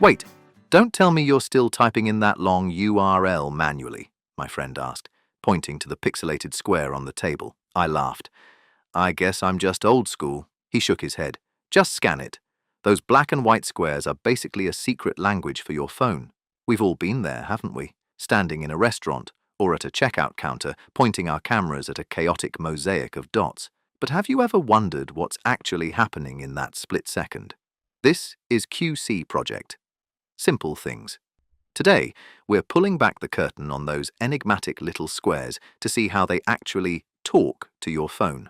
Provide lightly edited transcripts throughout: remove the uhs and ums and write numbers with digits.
Wait, don't tell me you're still typing in that long URL manually, my friend asked, pointing to the pixelated square on the table. I laughed. I guess I'm just old school. He shook his head. Just scan it. Those black and white squares are basically a secret language for your phone. We've all been there, haven't we? Standing in a restaurant or at a checkout counter, pointing our cameras at a chaotic mosaic of dots. But have you ever wondered what's actually happening in that split second? This is QC Project. Simple things. Today, we're pulling back the curtain on those enigmatic little squares to see how they actually talk to your phone.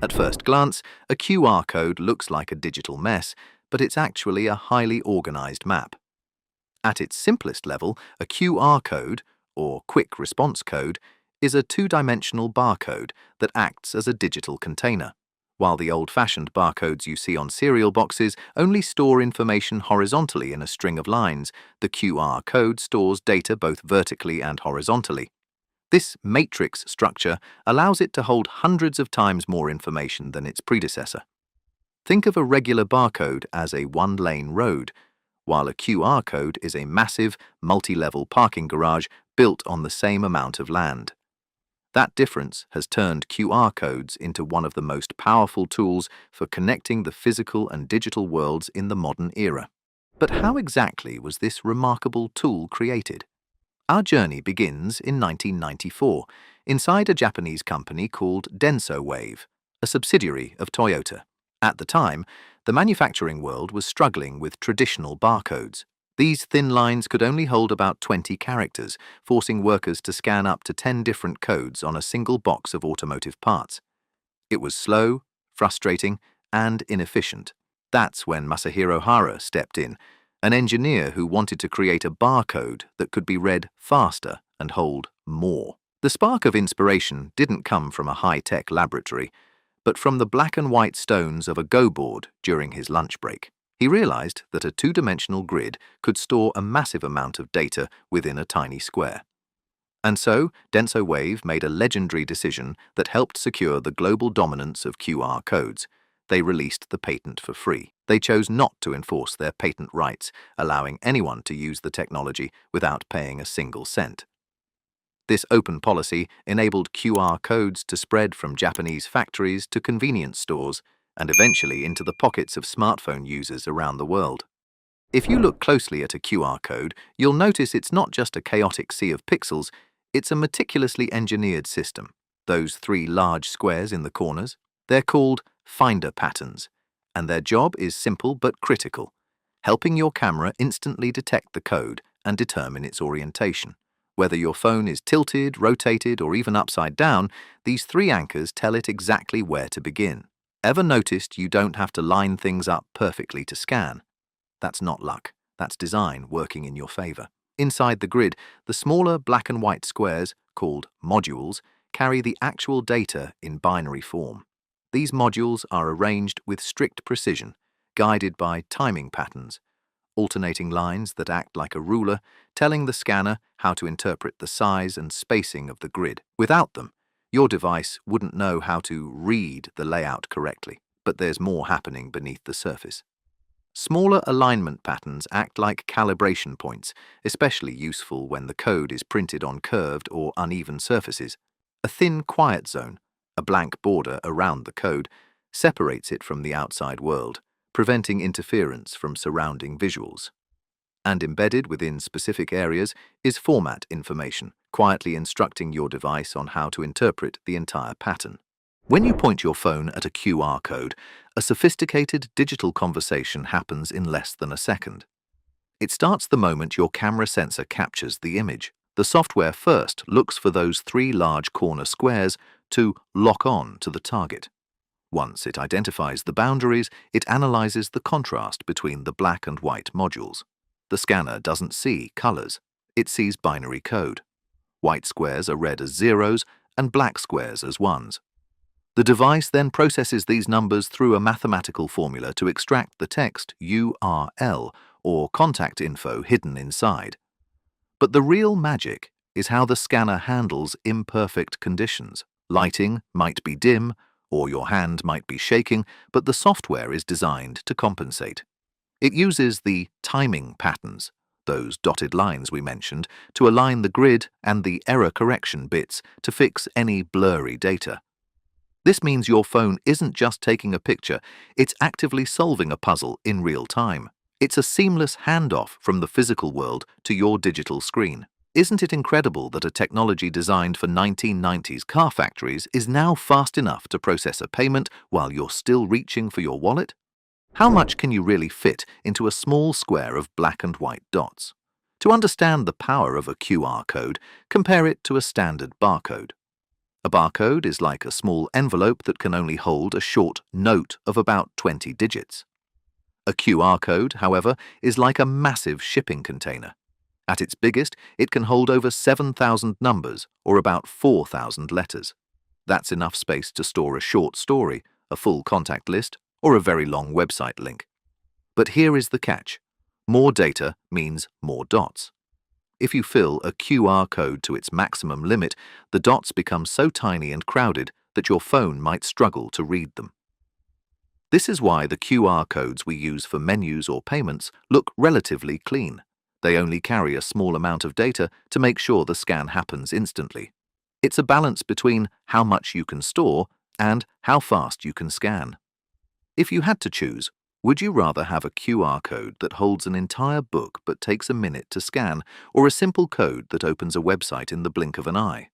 At first glance, a QR code looks like a digital mess, but it's actually a highly organized map. At its simplest level, a QR code, or quick response code, is a two-dimensional barcode that acts as a digital container. While the old-fashioned barcodes you see on cereal boxes only store information horizontally in a string of lines, the QR code stores data both vertically and horizontally. This matrix structure allows it to hold hundreds of times more information than its predecessor. Think of a regular barcode as a one-lane road, while a QR code is a massive, multi-level parking garage built on the same amount of land. That difference has turned QR codes into one of the most powerful tools for connecting the physical and digital worlds in the modern era. But how exactly was this remarkable tool created? Our journey begins in 1994, inside a Japanese company called DensoWave, a subsidiary of Toyota. At the time, the manufacturing world was struggling with traditional barcodes. These thin lines could only hold about 20 characters, forcing workers to scan up to 10 different codes on a single box of automotive parts. It was slow, frustrating, and inefficient. That's when Masahiro Hara stepped in, an engineer who wanted to create a barcode that could be read faster and hold more. The spark of inspiration didn't come from a high-tech laboratory, but from the black and white stones of a Go board during his lunch break. He realized that a two-dimensional grid could store a massive amount of data within a tiny square. And so, DensoWave made a legendary decision that helped secure the global dominance of QR codes. They released the patent for free. They chose not to enforce their patent rights, allowing anyone to use the technology without paying a single cent. This open policy enabled QR codes to spread from Japanese factories to convenience stores, and eventually into the pockets of smartphone users around the world. If you look closely at a QR code, you'll notice it's not just a chaotic sea of pixels, it's a meticulously engineered system. Those three large squares in the corners, they're called finder patterns, and their job is simple but critical, helping your camera instantly detect the code and determine its orientation. Whether your phone is tilted, rotated, or even upside down, these three anchors tell it exactly where to begin. Ever noticed you don't have to line things up perfectly to scan? That's not luck. That's design working in your favor. Inside the grid, the smaller black and white squares, called modules, carry the actual data in binary form. These modules are arranged with strict precision, guided by timing patterns, alternating lines that act like a ruler, telling the scanner how to interpret the size and spacing of the grid. Without them, your device wouldn't know how to read the layout correctly, but there's more happening beneath the surface. Smaller alignment patterns act like calibration points, especially useful when the code is printed on curved or uneven surfaces. A thin quiet zone, a blank border around the code, separates it from the outside world, preventing interference from surrounding visuals. And embedded within specific areas is format information, quietly instructing your device on how to interpret the entire pattern. When you point your phone at a QR code, a sophisticated digital conversation happens in less than a second. It starts the moment your camera sensor captures the image. The software first looks for those three large corner squares to lock on to the target. Once it identifies the boundaries, it analyzes the contrast between the black and white modules. The scanner doesn't see colors, it sees binary code. White squares are read as zeros and black squares as ones. The device then processes these numbers through a mathematical formula to extract the text URL, or contact info hidden inside. But the real magic is how the scanner handles imperfect conditions. Lighting might be dim, or your hand might be shaking, but the software is designed to compensate. It uses the timing patterns, those dotted lines we mentioned, to align the grid and the error correction bits to fix any blurry data. This means your phone isn't just taking a picture, it's actively solving a puzzle in real time. It's a seamless handoff from the physical world to your digital screen. Isn't it incredible that a technology designed for 1990s car factories is now fast enough to process a payment while you're still reaching for your wallet? How much can you really fit into a small square of black and white dots? To understand the power of a QR code, compare it to a standard barcode. A barcode is like a small envelope that can only hold a short note of about 20 digits. A QR code, however, is like a massive shipping container. At its biggest, it can hold over 7,000 numbers, or about 4,000 letters. That's enough space to store a short story, a full contact list, or a very long website link. But here is the catch. More data means more dots. If you fill a QR code to its maximum limit, the dots become so tiny and crowded that your phone might struggle to read them. This is why the QR codes we use for menus or payments look relatively clean. They only carry a small amount of data to make sure the scan happens instantly. It's a balance between how much you can store and how fast you can scan. If you had to choose, would you rather have a QR code that holds an entire book but takes a minute to scan, or a simple code that opens a website in the blink of an eye?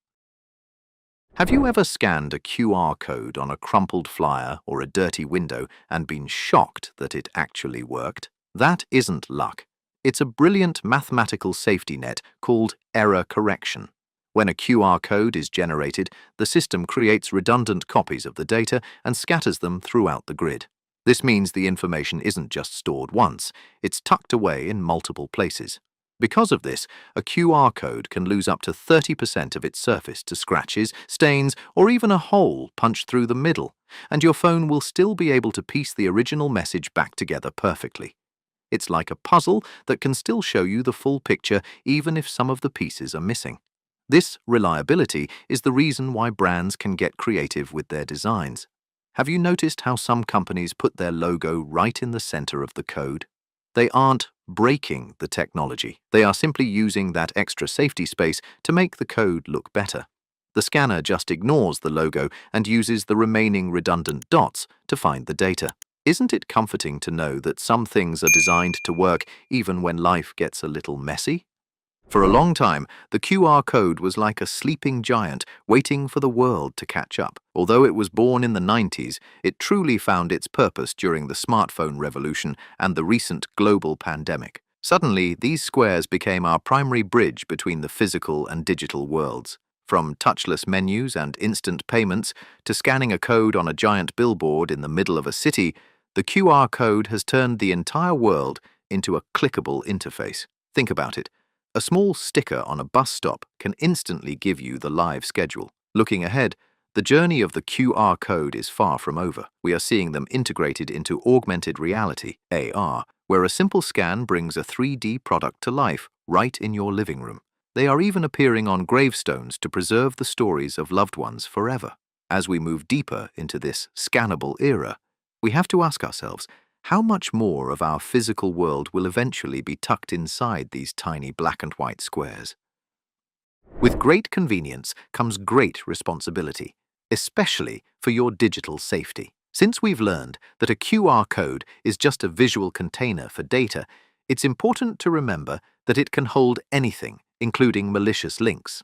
Have you ever scanned a QR code on a crumpled flyer or a dirty window and been shocked that it actually worked? That isn't luck. It's a brilliant mathematical safety net called error correction. When a QR code is generated, the system creates redundant copies of the data and scatters them throughout the grid. This means the information isn't just stored once, it's tucked away in multiple places. Because of this, a QR code can lose up to 30% of its surface to scratches, stains, or even a hole punched through the middle, and your phone will still be able to piece the original message back together perfectly. It's like a puzzle that can still show you the full picture even if some of the pieces are missing. This reliability is the reason why brands can get creative with their designs. Have you noticed how some companies put their logo right in the center of the code? They aren't breaking the technology. They are simply using that extra safety space to make the code look better. The scanner just ignores the logo and uses the remaining redundant dots to find the data. Isn't it comforting to know that some things are designed to work even when life gets a little messy? For a long time, the QR code was like a sleeping giant waiting for the world to catch up. Although it was born in the 90s, it truly found its purpose during the smartphone revolution and the recent global pandemic. Suddenly, these squares became our primary bridge between the physical and digital worlds. From touchless menus and instant payments to scanning a code on a giant billboard in the middle of a city, the QR code has turned the entire world into a clickable interface. Think about it. A small sticker on a bus stop can instantly give you the live schedule. Looking ahead, the journey of the QR code is far from over. We are seeing them integrated into augmented reality, AR, where a simple scan brings a 3D product to life right in your living room. They are even appearing on gravestones to preserve the stories of loved ones forever. As we move deeper into this scannable era, we have to ask ourselves, how much more of our physical world will eventually be tucked inside these tiny black and white squares? With great convenience comes great responsibility, especially for your digital safety. Since we've learned that a QR code is just a visual container for data, it's important to remember that it can hold anything, including malicious links.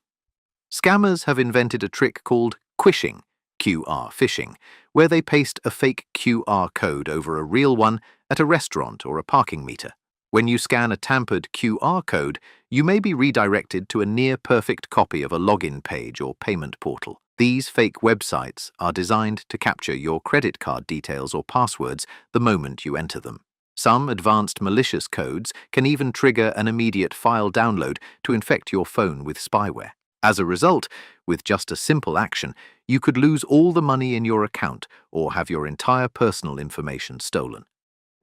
Scammers have invented a trick called quishing, QR phishing, where they paste a fake QR code over a real one at a restaurant or a parking meter. When you scan a tampered QR code, you may be redirected to a near-perfect copy of a login page or payment portal. These fake websites are designed to capture your credit card details or passwords the moment you enter them. Some advanced malicious codes can even trigger an immediate file download to infect your phone with spyware. As a result, with just a simple action, you could lose all the money in your account or have your entire personal information stolen.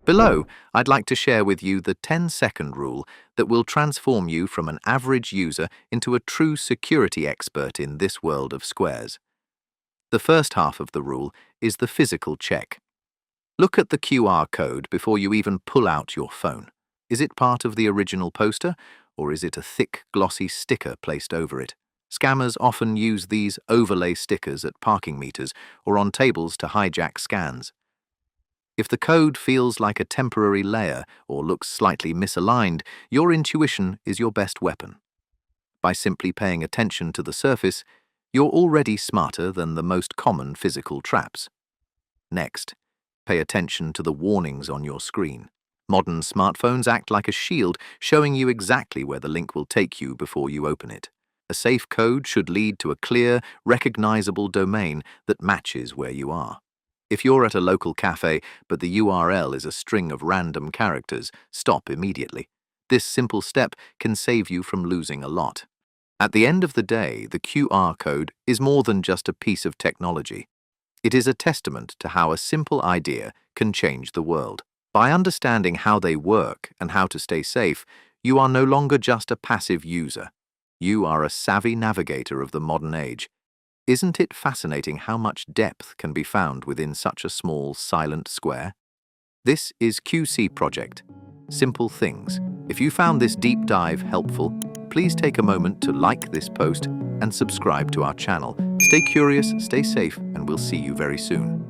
Below, I'd like to share with you the 10-second rule that will transform you from an average user into a true security expert in this world of squares. The first half of the rule is the physical check. Look at the QR code before you even pull out your phone. Is it part of the original poster, or is it a thick, glossy sticker placed over it? Scammers often use these overlay stickers at parking meters or on tables to hijack scans. If the code feels like a temporary layer or looks slightly misaligned, your intuition is your best weapon. By simply paying attention to the surface, you're already smarter than the most common physical traps. Next, pay attention to the warnings on your screen. Modern smartphones act like a shield, showing you exactly where the link will take you before you open it. A safe code should lead to a clear, recognizable domain that matches where you are. If you're at a local cafe, but the URL is a string of random characters, stop immediately. This simple step can save you from losing a lot. At the end of the day, the QR code is more than just a piece of technology. It is a testament to how a simple idea can change the world. By understanding how they work and how to stay safe, you are no longer just a passive user. You are a savvy navigator of the modern age. Isn't it fascinating how much depth can be found within such a small, silent square? This is QC Project. Simple things. If you found this deep dive helpful, please take a moment to like this post and subscribe to our channel. Stay curious, stay safe, and we'll see you very soon.